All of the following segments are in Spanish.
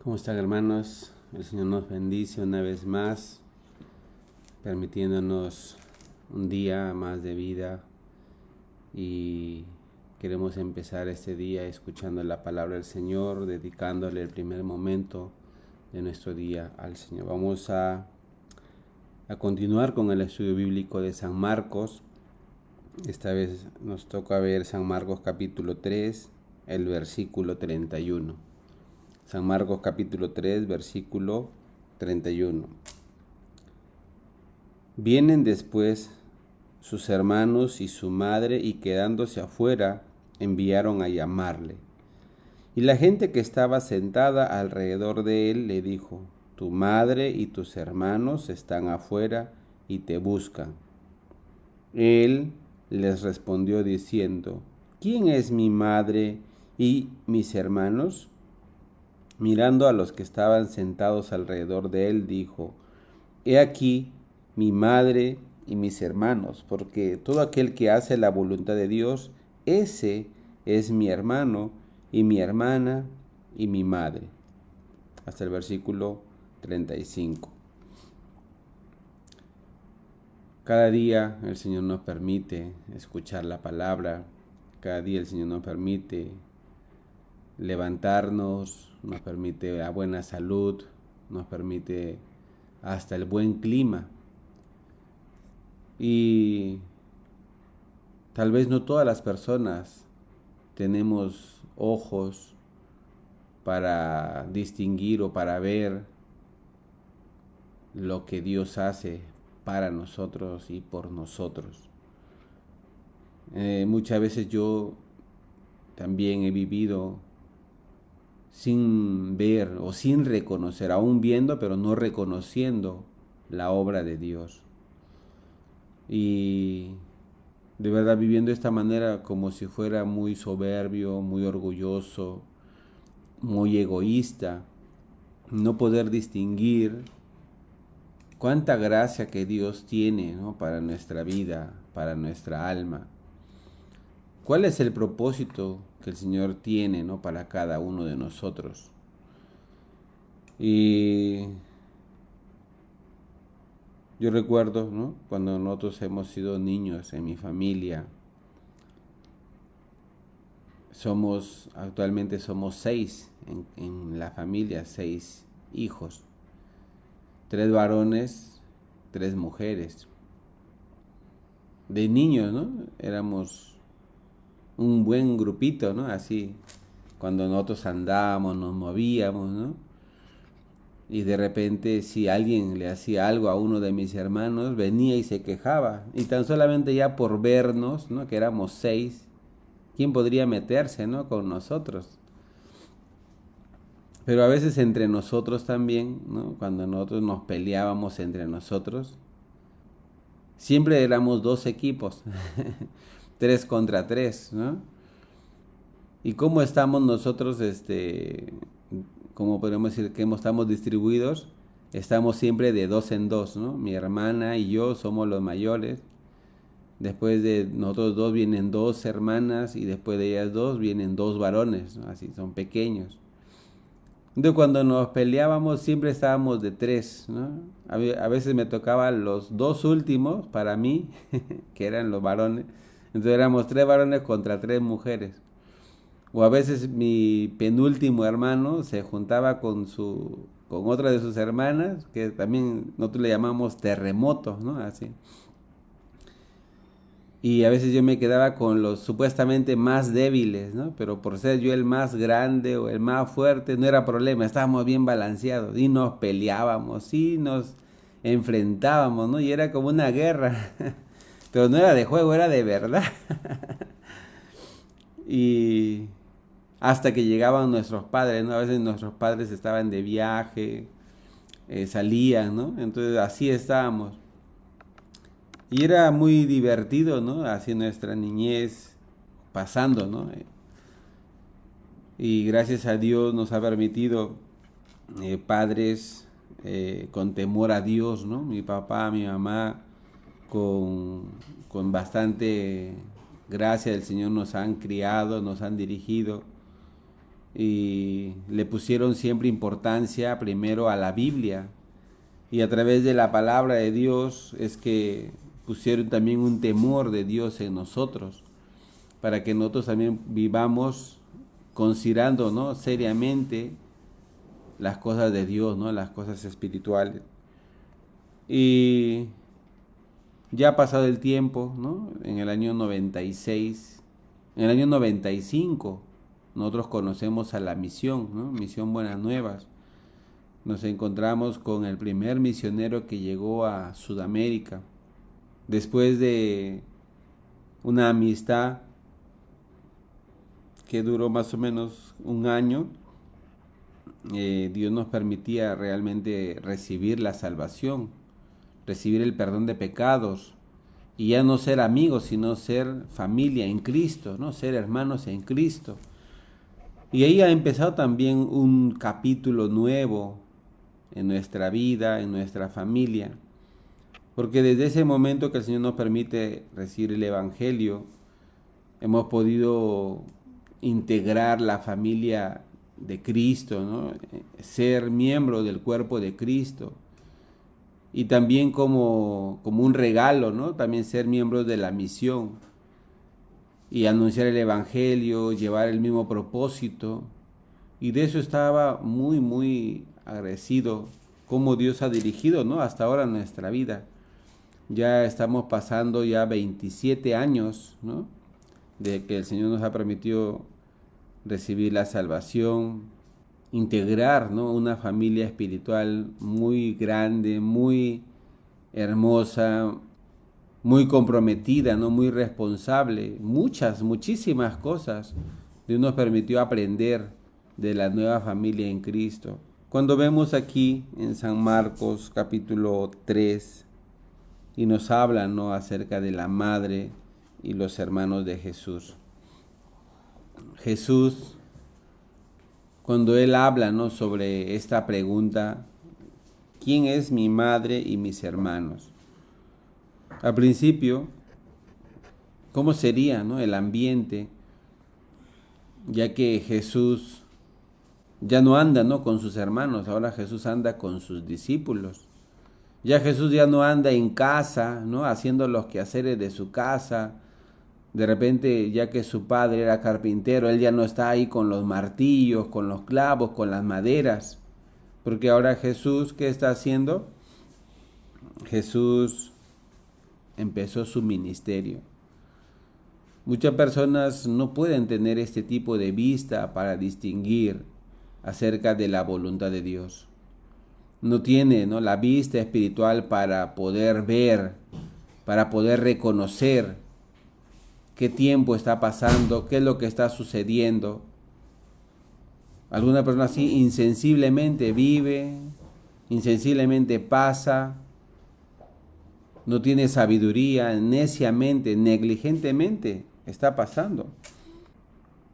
¿Cómo están, hermanos? El Señor nos bendice una vez más, permitiéndonos un día más de vida, y queremos empezar este día escuchando la palabra del Señor, dedicándole el primer momento de nuestro día al Señor. Vamos a continuar con el estudio bíblico de San Marcos. Esta vez nos toca ver San Marcos capítulo 3, el versículo 31. San Marcos capítulo 3, versículo 31. Vienen después sus hermanos y su madre, y quedándose afuera, enviaron a llamarle. Y la gente que estaba sentada alrededor de él le dijo: tu madre y tus hermanos están afuera y te buscan. Él les respondió diciendo: ¿quién es mi madre y mis hermanos? Mirando a los que estaban sentados alrededor de él, dijo: he aquí mi madre y mis hermanos, porque todo aquel que hace la voluntad de Dios, ese es mi hermano y mi hermana y mi madre. Hasta el versículo 35. Cada día el Señor nos permite escuchar la palabra, cada día el Señor nos permite levantarnos, nos permite la buena salud, nos permite hasta el buen clima. Y tal vez no todas las personas tenemos ojos para distinguir o para ver lo que Dios hace para nosotros y por nosotros. Muchas veces yo también he vivido sin ver o sin reconocer, aún viendo pero no reconociendo la obra de Dios. Y de verdad viviendo de esta manera como si fuera muy soberbio, muy orgulloso, muy egoísta, no poder distinguir cuánta gracia que Dios tiene, ¿no?, para nuestra vida, para nuestra alma. ¿Cuál es el propósito que el Señor tiene, ¿no?, para cada uno de nosotros? Y yo recuerdo, ¿no?, cuando nosotros hemos sido niños en mi familia. Actualmente somos 6 en la familia, 6 hijos. 3 varones, 3 mujeres. De niños, ¿no?, éramos un buen grupito, ¿no? Así, cuando nosotros andábamos, nos movíamos, ¿no? Y de repente, si alguien le hacía algo a uno de mis hermanos, venía y se quejaba. Y tan solamente ya por vernos, ¿no?, que éramos 6, ¿quién podría meterse, ¿no?, con nosotros? Pero a veces entre nosotros también, ¿no?, cuando nosotros nos peleábamos entre nosotros, siempre éramos 2 equipos, 3 contra 3, ¿no? ¿Y cómo estamos nosotros, cómo podemos decir que estamos distribuidos? Estamos siempre de 2 en 2, ¿no? Mi hermana y yo somos los mayores. Después de nosotros 2 vienen 2 hermanas, y después de ellas 2 vienen 2 varones, ¿no? Así, son pequeños. Entonces cuando nos peleábamos siempre estábamos de 3, ¿no? A veces me tocaban los 2 últimos para mí, que eran los varones. Entonces éramos 3 varones contra 3 mujeres. O a veces mi penúltimo hermano se juntaba con otra de sus hermanas, que también nosotros le llamamos terremotos, ¿no? Así. Y a veces yo me quedaba con los supuestamente más débiles, ¿no? Pero por ser yo el más grande o el más fuerte, no era problema, estábamos bien balanceados y nos peleábamos y nos enfrentábamos, ¿no? Y era como una guerra, pero no era de juego, era de verdad. Y hasta que llegaban nuestros padres, ¿no? A veces nuestros padres estaban de viaje, salían, ¿no? Entonces así estábamos. Y era muy divertido, ¿no? Así nuestra niñez pasando, ¿no? Y gracias a Dios nos ha permitido padres con temor a Dios, ¿no? Mi papá, mi mamá, con bastante gracia del Señor nos han criado, nos han dirigido. y le pusieron siempre importancia primero a la Biblia, y a través de la palabra de Dios es que pusieron también un temor de Dios en nosotros, para que nosotros también vivamos considerando, ¿no?, seriamente las cosas de Dios, ¿no?, las cosas espirituales. Y ya ha pasado el tiempo, ¿no? En el año 96, en el año 95, nosotros conocemos a la misión, ¿no?, Misión Buenas Nuevas. Nos encontramos con el primer misionero que llegó a Sudamérica. Después de una amistad que duró más o menos un año, Dios nos permitía realmente recibir la salvación, recibir el perdón de pecados, y ya no ser amigos, sino ser familia en Cristo, ¿no?, ser hermanos en Cristo. Y ahí ha empezado también un capítulo nuevo en nuestra vida, en nuestra familia, porque desde ese momento que el Señor nos permite recibir el Evangelio, hemos podido integrar la familia de Cristo, ¿no?, ser miembro del cuerpo de Cristo, y también como un regalo, ¿no?, también ser miembros de la misión y anunciar el Evangelio, llevar el mismo propósito. Y de eso estaba muy, muy agradecido, cómo Dios ha dirigido, ¿no?, hasta ahora nuestra vida. Ya estamos pasando ya 27 años, ¿no?, de que el Señor nos ha permitido recibir la salvación, integrar, ¿no?, una familia espiritual muy grande, muy hermosa, muy comprometida, ¿no?, muy responsable. Muchísimas cosas Dios nos permitió aprender de la nueva familia en Cristo. Cuando vemos aquí en San Marcos capítulo 3 y nos hablan, ¿no?, acerca de la madre y los hermanos de Jesús. Jesús, cuando él habla, ¿no?, sobre esta pregunta, ¿quién es mi madre y mis hermanos? Al principio, ¿cómo sería, ¿no?, el ambiente? Ya que Jesús ya no anda, ¿no?, con sus hermanos, ahora Jesús anda con sus discípulos. Ya Jesús ya no anda en casa, ¿no?, haciendo los quehaceres de su casa. De repente, ya que su padre era carpintero, él ya no está ahí con los martillos, con los clavos, con las maderas. Porque ahora Jesús, ¿qué está haciendo? Jesús empezó su ministerio. Muchas personas no pueden tener este tipo de vista para distinguir acerca de la voluntad de Dios. No tiene, ¿no?, la vista espiritual para poder ver, para poder reconocer qué tiempo está pasando, qué es lo que está sucediendo. Alguna persona así insensiblemente vive, insensiblemente pasa, no tiene sabiduría, neciamente, negligentemente está pasando,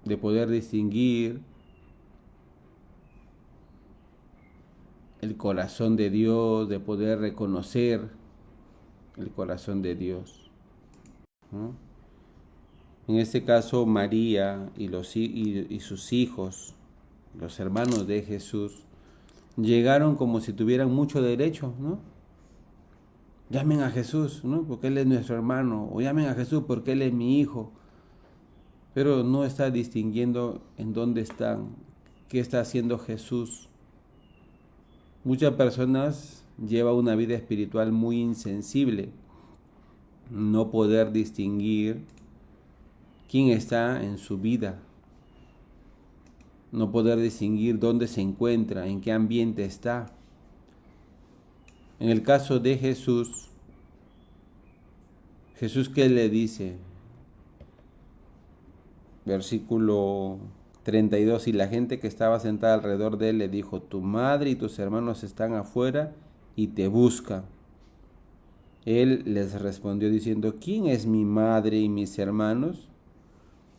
de poder distinguir el corazón de Dios, de poder reconocer el corazón de Dios, ¿no? En este caso, María y sus hijos, los hermanos de Jesús, llegaron como si tuvieran mucho derecho, ¿no? Llamen a Jesús, ¿no?, porque Él es nuestro hermano, o llamen a Jesús porque Él es mi hijo. Pero no está distinguiendo en dónde están, qué está haciendo Jesús. Muchas personas llevan una vida espiritual muy insensible, no poder distinguir quién está en su vida, no poder distinguir dónde se encuentra, en qué ambiente está. En el caso de Jesús, ¿qué le dice? Versículo 32, y la gente que estaba sentada alrededor de él le dijo, tu madre y tus hermanos están afuera y te buscan. Él les respondió diciendo, ¿quién es mi madre y mis hermanos?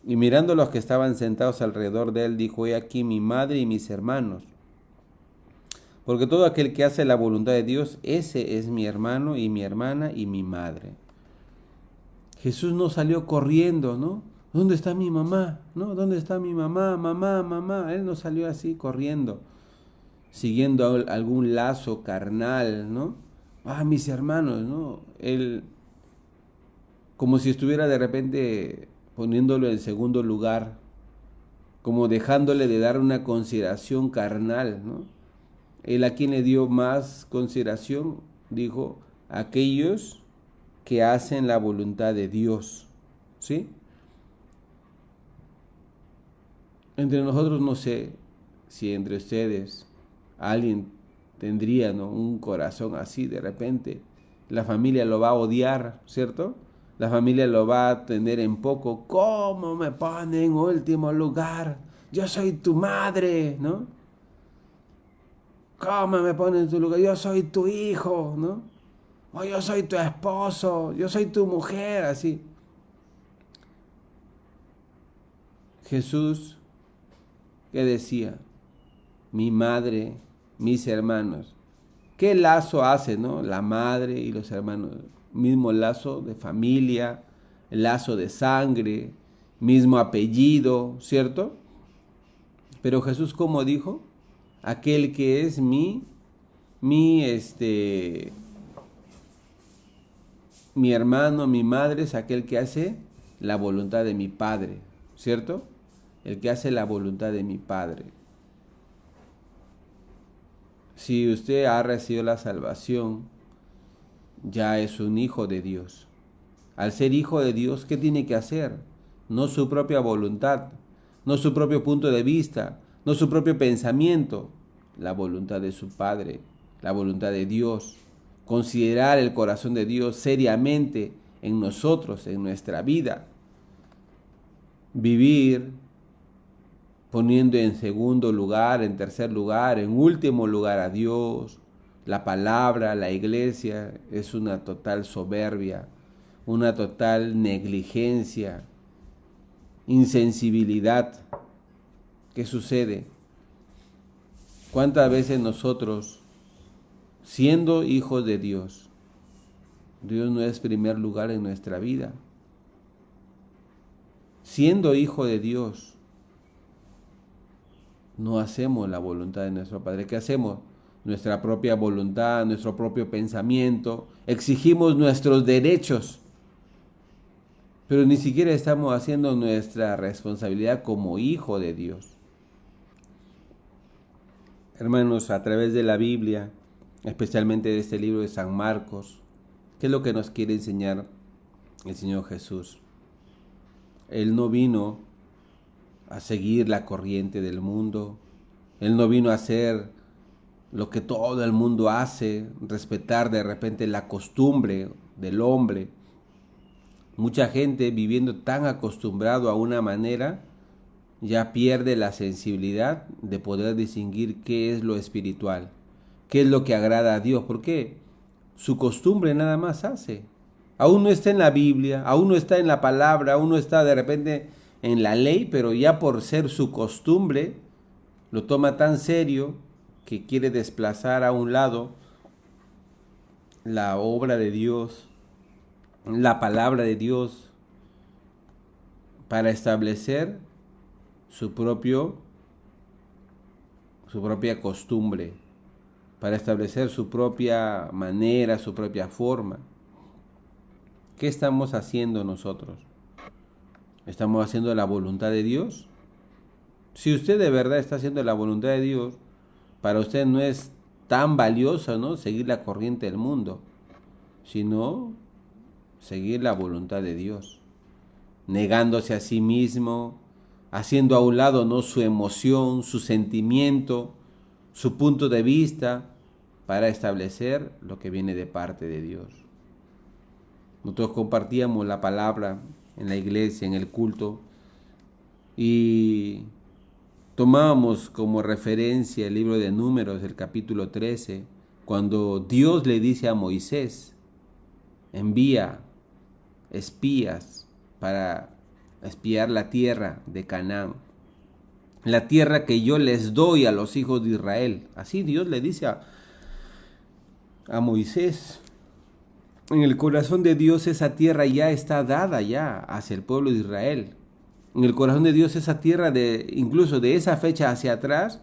Y mirando a los que estaban sentados alrededor de él, dijo, he aquí mi madre y mis hermanos. Porque todo aquel que hace la voluntad de Dios, ese es mi hermano y mi hermana y mi madre. Jesús no salió corriendo, ¿no? ¿Dónde está mi mamá? ¿No? ¿Dónde está mi mamá? Mamá, mamá. Él no salió así corriendo, siguiendo algún lazo carnal, ¿no? Mis hermanos, ¿no? Él, como si estuviera de repente poniéndolo en segundo lugar, como dejándole de dar una consideración carnal, ¿no? Él, a quien le dio más consideración, dijo, aquellos que hacen la voluntad de Dios, ¿sí? Entre nosotros no sé si entre ustedes alguien tendría, ¿no?, un corazón así de repente. La familia lo va a odiar, ¿cierto? La familia lo va a tener en poco. ¿Cómo me pone en último lugar? Yo soy tu madre, ¿no? ¿Cómo me pone en tu lugar? Yo soy tu hijo, ¿no? O yo soy tu esposo, yo soy tu mujer, así. Jesús, ¿qué decía? Mi madre, mis hermanos. ¿Qué lazo hace, no? La madre y los hermanos. Mismo lazo de familia, lazo de sangre, mismo apellido, ¿cierto? Pero Jesús, ¿cómo dijo? Aquel que es mi mi hermano, mi madre, es aquel que hace la voluntad de mi Padre, ¿cierto? El que hace la voluntad de mi Padre. Si usted ha recibido la salvación, ya es un hijo de Dios. Al ser hijo de Dios, ¿qué tiene que hacer? No su propia voluntad, no su propio punto de vista, no su propio pensamiento, la voluntad de su Padre, la voluntad de Dios. Considerar el corazón de Dios seriamente en nosotros, en nuestra vida. Vivir poniendo en segundo lugar, en tercer lugar, en último lugar a Dios, la palabra, la iglesia, es una total soberbia, una total negligencia, insensibilidad. ¿Qué sucede? ¿Cuántas veces nosotros, siendo hijos de Dios, Dios no es primer lugar en nuestra vida? Siendo hijo de Dios, no hacemos la voluntad de nuestro Padre. ¿Qué hacemos? Nuestra propia voluntad, nuestro propio pensamiento. Exigimos nuestros derechos, pero ni siquiera estamos haciendo nuestra responsabilidad como hijo de Dios. Hermanos, a través de la Biblia, especialmente de este libro de San Marcos, ¿qué es lo que nos quiere enseñar el Señor Jesús? Él no vino a seguir la corriente del mundo. Él no vino a hacer lo que todo el mundo hace, respetar de repente la costumbre del hombre. Mucha gente, viviendo tan acostumbrado a una manera, ya pierde la sensibilidad de poder distinguir qué es lo espiritual, qué es lo que agrada a Dios. ¿Por qué? Su costumbre nada más hace. Aún no está en la Biblia, aún no está en la palabra, aún no está de repente en la ley, pero ya por ser su costumbre, lo toma tan serio que quiere desplazar a un lado la obra de Dios, la palabra de Dios, para establecer su propia costumbre, para establecer su propia manera, su propia forma. ¿Qué estamos haciendo nosotros? ¿Estamos haciendo la voluntad de Dios? Si usted de verdad está haciendo la voluntad de Dios, para usted no es tan valioso, ¿no?, seguir la corriente del mundo, sino seguir la voluntad de Dios, negándose a sí mismo, haciendo a un lado, ¿no?, su emoción, su sentimiento, su punto de vista, para establecer lo que viene de parte de Dios. Nosotros compartíamos la palabra en la iglesia, en el culto, y tomábamos como referencia el libro de Números, el capítulo 13, cuando Dios le dice a Moisés, envía espías para espiar la tierra de Canaán, la tierra que yo les doy a los hijos de Israel. Así Dios le dice a Moisés. En el corazón de Dios esa tierra ya está dada ya hacia el pueblo de Israel. En el corazón de Dios esa tierra, incluso de esa fecha hacia atrás,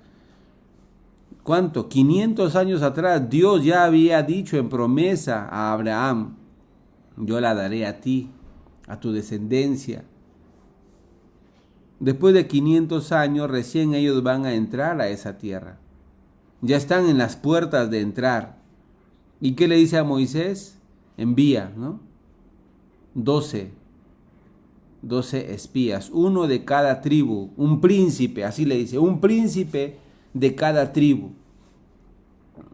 ¿cuánto? 500 años atrás, Dios ya había dicho en promesa a Abraham, yo la daré a ti, a tu descendencia. Después de 500 años, recién ellos van a entrar a esa tierra. Ya están en las puertas de entrar. ¿Y qué le dice a Moisés? Envía, ¿no? 12 espías, uno de cada tribu, un príncipe, así le dice, un príncipe de cada tribu.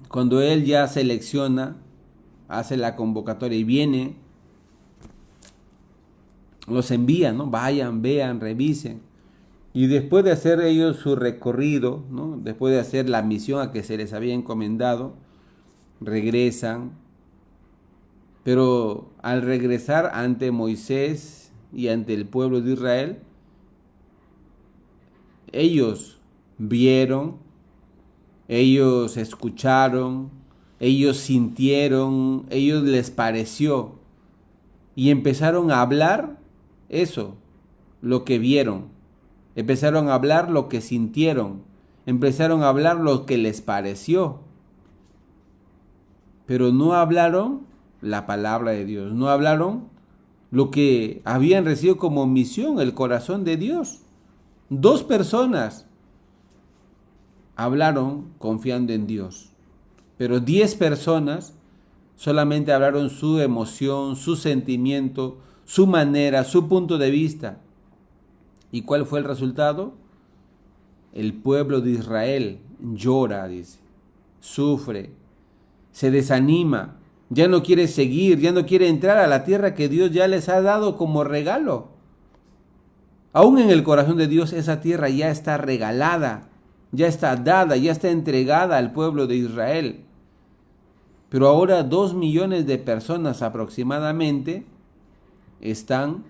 Cuando él ya selecciona, hace la convocatoria y viene, los envía, ¿no? Vayan, vean, revisen. Y después de hacer ellos su recorrido, ¿no? Después de hacer la misión a que se les había encomendado, regresan. Pero al regresar ante Moisés y ante el pueblo de Israel, ellos vieron, ellos escucharon, ellos sintieron, ellos les pareció y empezaron a hablar eso, lo que vieron. Empezaron a hablar lo que sintieron, empezaron a hablar lo que les pareció, pero no hablaron la palabra de Dios, no hablaron lo que habían recibido como misión, el corazón de Dios. 2 personas hablaron confiando en Dios, pero 10 personas solamente hablaron su emoción, su sentimiento, su manera, su punto de vista. ¿Y cuál fue el resultado? El pueblo de Israel llora, dice, sufre, se desanima, ya no quiere seguir, ya no quiere entrar a la tierra que Dios ya les ha dado como regalo. Aún en el corazón de Dios esa tierra ya está regalada, ya está dada, ya está entregada al pueblo de Israel. Pero ahora 2 millones de personas aproximadamente están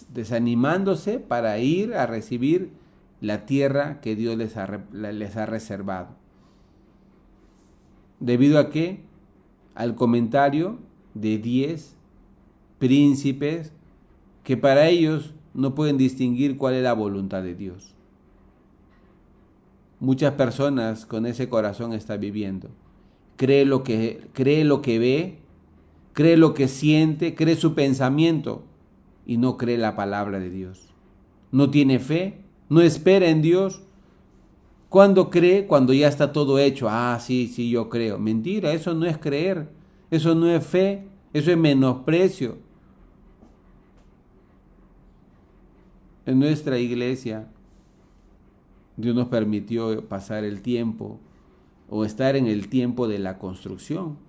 desanimándose para ir a recibir la tierra que Dios les ha reservado. ¿Debido a qué? Al comentario de 10 príncipes que para ellos no pueden distinguir cuál es la voluntad de Dios. Muchas personas con ese corazón están viviendo. Cree lo que ve, cree lo que siente, cree su pensamiento y no cree la palabra de Dios. No tiene fe, no espera en Dios. ¿Cuándo cree? Cuando ya está todo hecho. Ah, sí, yo creo. Mentira, eso no es creer, eso no es fe, eso es menosprecio. En nuestra iglesia, Dios nos permitió pasar el tiempo o estar en el tiempo de la construcción.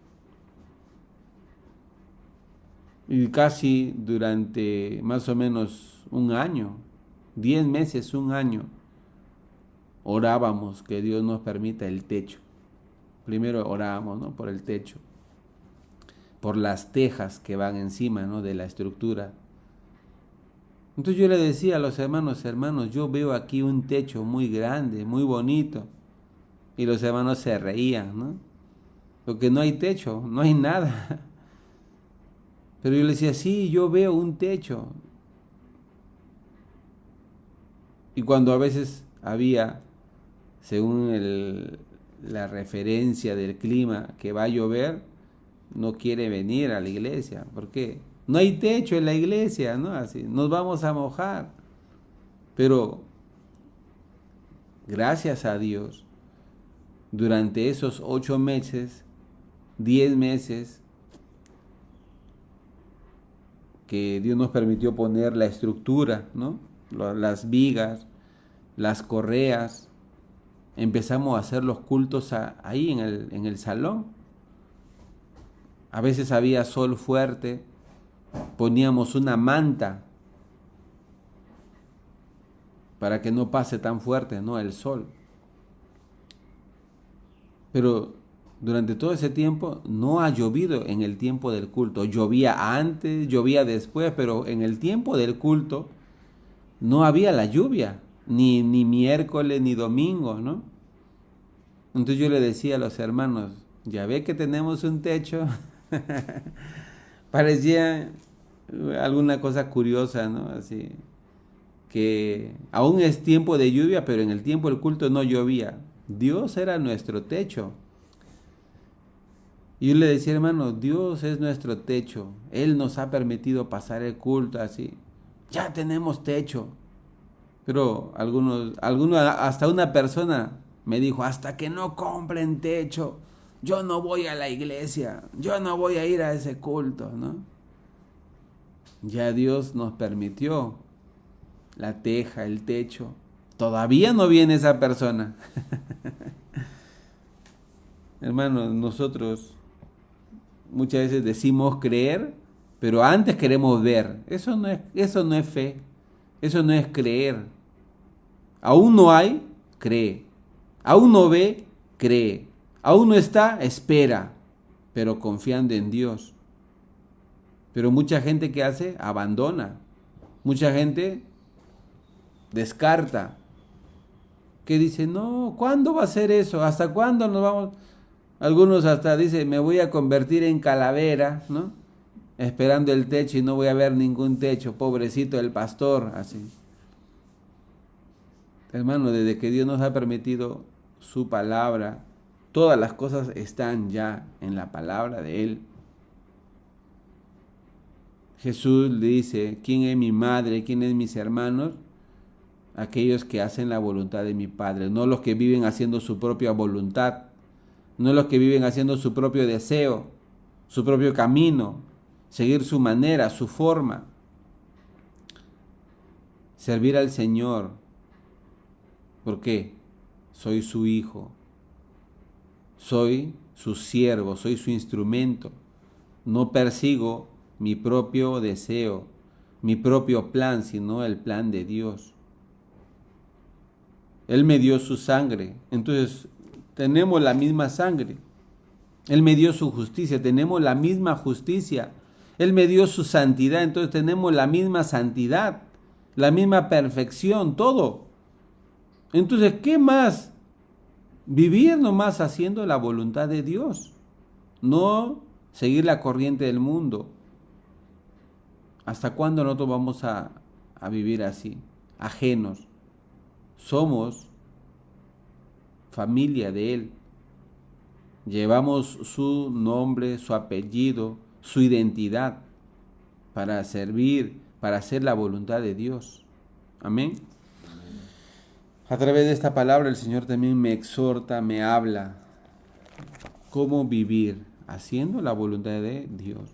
Y casi durante más o menos un año, 10 meses, un año, orábamos que Dios nos permita el techo. Primero orábamos, ¿no?, por el techo, por las tejas que van encima, ¿no?, de la estructura. Entonces yo le decía a los hermanos, yo veo aquí un techo muy grande, muy bonito. Y los hermanos se reían, ¿no? Porque no hay techo, no hay nada. Pero yo les decía, sí, yo veo un techo. Y cuando a veces había, según la referencia del clima, que va a llover, no quiere venir a la iglesia. ¿Por qué? No hay techo en la iglesia, ¿no? Así, nos vamos a mojar. Pero, gracias a Dios, durante esos 8 meses, 10 meses, que Dios nos permitió poner la estructura, ¿no?, las vigas, las correas, empezamos a hacer los cultos ahí en el salón. A veces había sol fuerte, poníamos una manta para que no pase tan fuerte, ¿no?, el sol. Pero durante todo ese tiempo no ha llovido en el tiempo del culto. Llovía antes, llovía después, pero en el tiempo del culto no había la lluvia, ni miércoles ni domingo, ¿no? Entonces yo le decía a los hermanos, ya ve que tenemos un techo. Parecía alguna cosa curiosa, ¿no? Así que aún es tiempo de lluvia, pero en el tiempo del culto no llovía. Dios era nuestro techo. Y yo le decía, hermano, Dios es nuestro techo. Él nos ha permitido pasar el culto así. Ya tenemos techo. Pero hasta una persona me dijo, hasta que no compren techo, yo no voy a la iglesia, yo no voy a ir a ese culto, ¿no? Ya Dios nos permitió la teja, el techo. Todavía no viene esa persona. Hermanos, nosotros muchas veces decimos creer, pero antes queremos ver. Eso no es fe, eso no es creer. Aún no hay, cree. Aún no ve, cree. Aún no está, espera, pero confiando en Dios. Pero mucha gente que hace, abandona. Mucha gente descarta. Que dice, no, ¿cuándo va a ser eso? ¿Hasta cuándo nos vamos? Algunos hasta dicen, me voy a convertir en calavera, ¿no? Esperando el techo y no voy a ver ningún techo. Pobrecito el pastor, así. Hermano, desde que Dios nos ha permitido su palabra, todas las cosas están ya en la palabra de Él. Jesús le dice, ¿quién es mi madre? ¿Quién es mis hermanos? Aquellos que hacen la voluntad de mi Padre, no los que viven haciendo su propia voluntad, no los que viven haciendo su propio deseo, su propio camino, seguir su manera, su forma. Servir al Señor. ¿Por qué? Soy su hijo, soy su siervo, soy su instrumento. No persigo mi propio deseo, mi propio plan, sino el plan de Dios. Él me dio su sangre, entonces tenemos la misma sangre. Él me dio su justicia, tenemos la misma justicia. Él me dio su santidad, entonces tenemos la misma santidad, la misma perfección, todo. Entonces, ¿qué más? Vivir nomás haciendo la voluntad de Dios, no seguir la corriente del mundo. ¿Hasta cuándo nosotros vamos a vivir así, ajenos? Somos familia de Él. Llevamos su nombre, su apellido, su identidad para servir, para hacer la voluntad de Dios. Amén. A través de esta palabra el Señor también me exhorta, me habla cómo vivir haciendo la voluntad de Dios.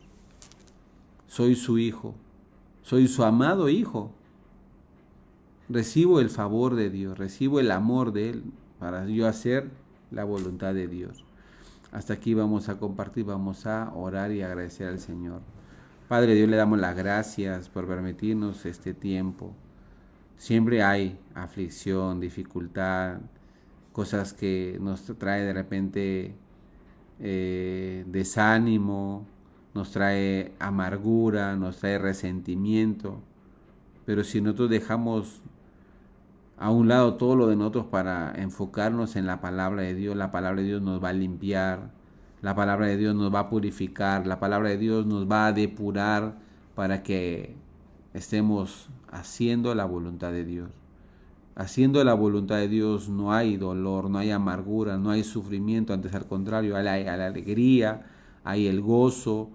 Soy su hijo, soy su amado hijo. Recibo el favor de Dios, recibo el amor de Él para yo hacer la voluntad de Dios. Hasta aquí vamos a compartir, vamos a orar y agradecer al Señor. Padre Dios, le damos las gracias por permitirnos este tiempo. Siempre hay aflicción, dificultad, cosas que nos trae de repente desánimo, nos trae amargura, nos trae resentimiento. Pero si nosotros dejamos a un lado todo lo de nosotros para enfocarnos en la palabra de Dios, la palabra de Dios nos va a limpiar, la palabra de Dios nos va a purificar, la palabra de Dios nos va a depurar para que estemos haciendo la voluntad de Dios. Haciendo la voluntad de Dios no hay dolor, no hay amargura, no hay sufrimiento, antes al contrario, hay la alegría, hay el gozo,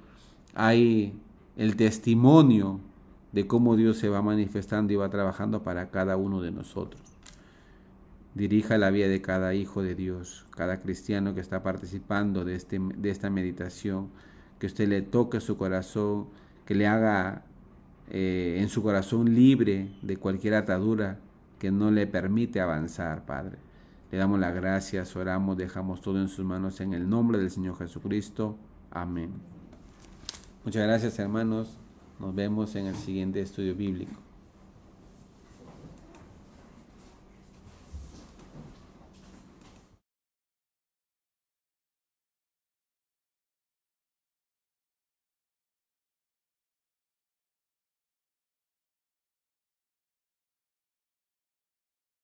hay el testimonio de cómo Dios se va manifestando y va trabajando para cada uno de nosotros. Dirija la vida de cada hijo de Dios, cada cristiano que está participando de esta meditación, que usted le toque su corazón, que le haga en su corazón libre de cualquier atadura que no le permite avanzar, Padre. Le damos las gracias, oramos, dejamos todo en sus manos en el nombre del Señor Jesucristo. Amén. Muchas gracias, hermanos. Nos vemos en el siguiente estudio bíblico.